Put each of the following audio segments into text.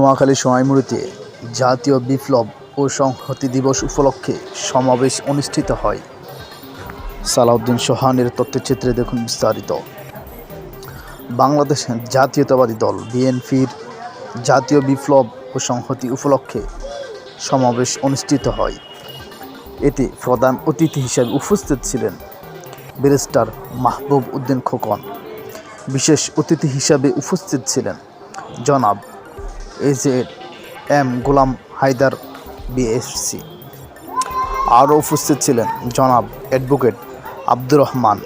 নোয়াখালী সোনাইমুড়িতে জাতীয় বিপ্লব ও সংহতি দিবস উপলক্ষে সমাবেশ অনুষ্ঠিত হয়। সালাউদ্দিন সোহানের তথ্যচিত্রে দেখুন বিস্তারিত। বাংলাদেশ জাতীয়তাবাদী দল বিএনপির জাতীয় বিপ্লব ও সংহতি উপলক্ষে সমাবেশ অনুষ্ঠিত হয়। এতে প্রধান অতিথি হিসেবে উপস্থিত ছিলেন ব্যারিস্টার মাহবুব উদ্দিন খোকন। বিশেষ অতিথি হিসাবে উপস্থিত ছিলেন জনাব এজেএম গোলাম হায়দার বিএসসি। আরও উপস্থিত ছিলেন জনাব অ্যাডভোকেট আব্দুর রহমান।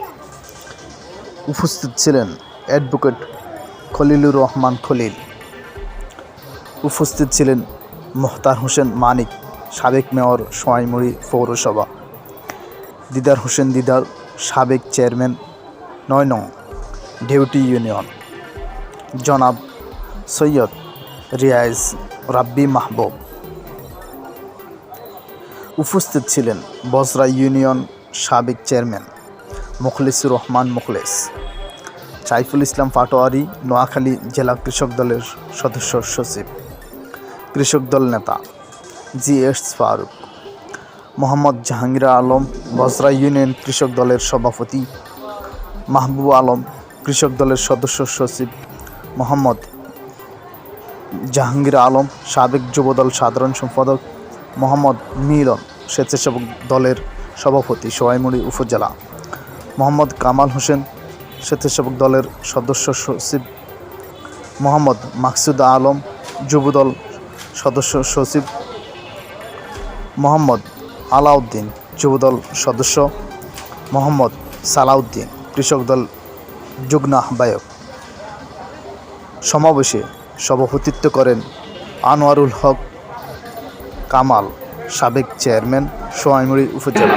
উপস্থিত ছিলেন অ্যাডভোকেট খলিলুর রহমান খলিল। উপস্থিত ছিলেন মোখতার হোসেন মানিক, সাবেক মেয়র সোনাইমুড়ি পৌরসভা, দিদার হোসেন দিদার, সাবেক চেয়ারম্যান ৯ নং ডিউটি ইউনিয়ন, জনাব সৈয়দ রিয়াজ রাব্বি মাহবুব। উপস্থিত ছিলেন বজরা ইউনিয়ন সাবেক চেয়ারম্যান মুখলিসুর রহমান মুখলেস, সাইফুল ইসলাম পাটোয়ারি নোয়াখালী জেলা কৃষক দলের সদস্য সচিব, কৃষক দল নেতা জিএস ফারুক, মোহাম্মদ জাহাঙ্গীর আলম বজরা ইউনিয়ন কৃষক দলের সভাপতি, মাহবুব আলম কৃষক দলের সদস্য সচিব, মোহাম্মদ জাহাঙ্গীর আলম সাবেক যুবদল সাধারণ সম্পাদক, মোহাম্মদ মিলন স্বেচ্ছাসেবক দলের সভাপতি সোনাইমুড়ি উপজেলা, মোহাম্মদ কামাল হোসেন স্বেচ্ছাসেবক দলের সদস্য সচিব, মোহাম্মদ মাকসুদ আলম যুবদল সদস্য সচিব, মোহাম্মদ আলাউদ্দিন যুবদল সদস্য, মোহাম্মদ সালাউদ্দিন কৃষক দল যুগ্ম আহ্বায়ক। সমাবেশে সভাপতিত্ব করেন আনোয়ারুল হক কামাল, সাবেক চেয়ারম্যান সোনাইমুড়ি উপজেলা।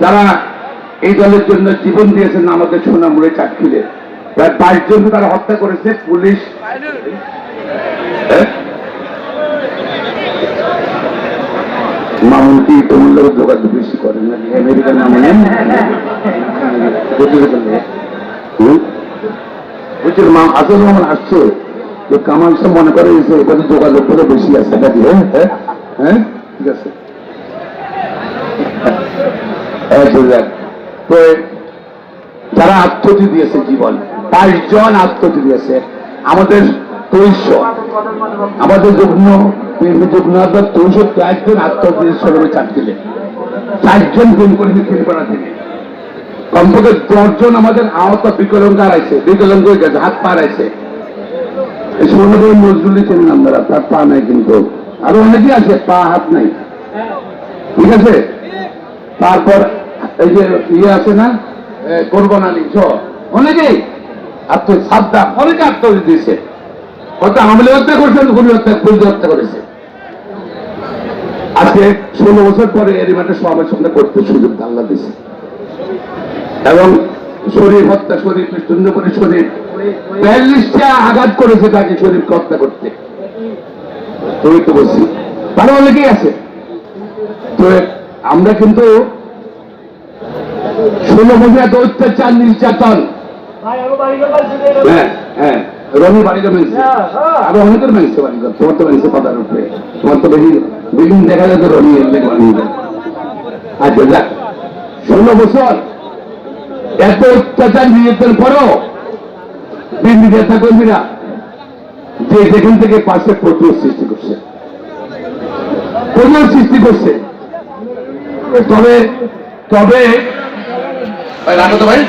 যারা এই দলের জন্য জীবন দিয়েছেন আমাদের সোনামুড়ি চাটখিলে, প্রায় 22 জনকে তারা হত্যা করেছে পুলিশ। মামুন কি তোমার লোক যোগাযোগ বেশি করেন নাকি আমেরিকার নামে বুঝছেন? আসল মামুন আসছে যে কামাল সব মনে করে এখানে যোগাযোগ করে বেশি আছে নাকি? হ্যাঁ ঠিক আছে। তো যারা আত্মহত্যা দিয়েছে জীবন 22 জন আত্মহত্যা দিয়েছে। আমাদের 300 আমাদের যুগ্ম 301 জন আত্মহত্যা দিয়েছে চাটখিলে। 4 জন গুম করেছে খেলপাড়া থেকে। কমপক্ষে 10 জন আমাদের আহত বিকলাঙ্গ আছে, বিকলাঙ্গ হয়ে গেছে, হাত পা আছে। এই সোনামুড়ি নজরুল চেনেন আমরা, তার পা নাই, কিন্তু আরো অনেকেই আছে পা হাত নাই, ঠিক আছে। তারপর এই যে ইয়ে আছে না কোরবান আলী অনেকেই সাদ্দাম অনেকে আত্মহত্যা দিয়েছে। হয়তো আমলে হত্যা করছেন, গুলি হত্যা করেছে। আজকে 16 বছর পরে এর একটা সমাবেশ করতে সুযোগ আল্লাহ দিয়েছে। এবং শরীর হত্যা, শরীর সুন্দর করে শরীর 42টা আঘাত করেছে তাকে শরীরকে হত্যা করতে। তুমি তো বলছি তারা অনেকেই আছে। তো আমরা কিন্তু 16 বছর এত অত্যাচার নির্যাতন, হ্যাঁ হ্যাঁ রনি বাড়িতে মেনছে, আরো অনেকের মেনছে বাড়িঘর। তোমার তো মেনছে পাতার উপরে, তোমার তো বিল্ডিং দেখা যায় তো রনি বানিয়ে যায়। আচ্ছা যাক, 16 বছর এত অত্যাচার নির্যাতন পরও বিএনপি নেতা কর্মীরা যে যেখান থেকে পাশে প্রচুর সৃষ্টি করছে, তবে তবে রাখো তো ভাই।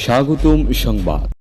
স্বাগতম সংবাদ।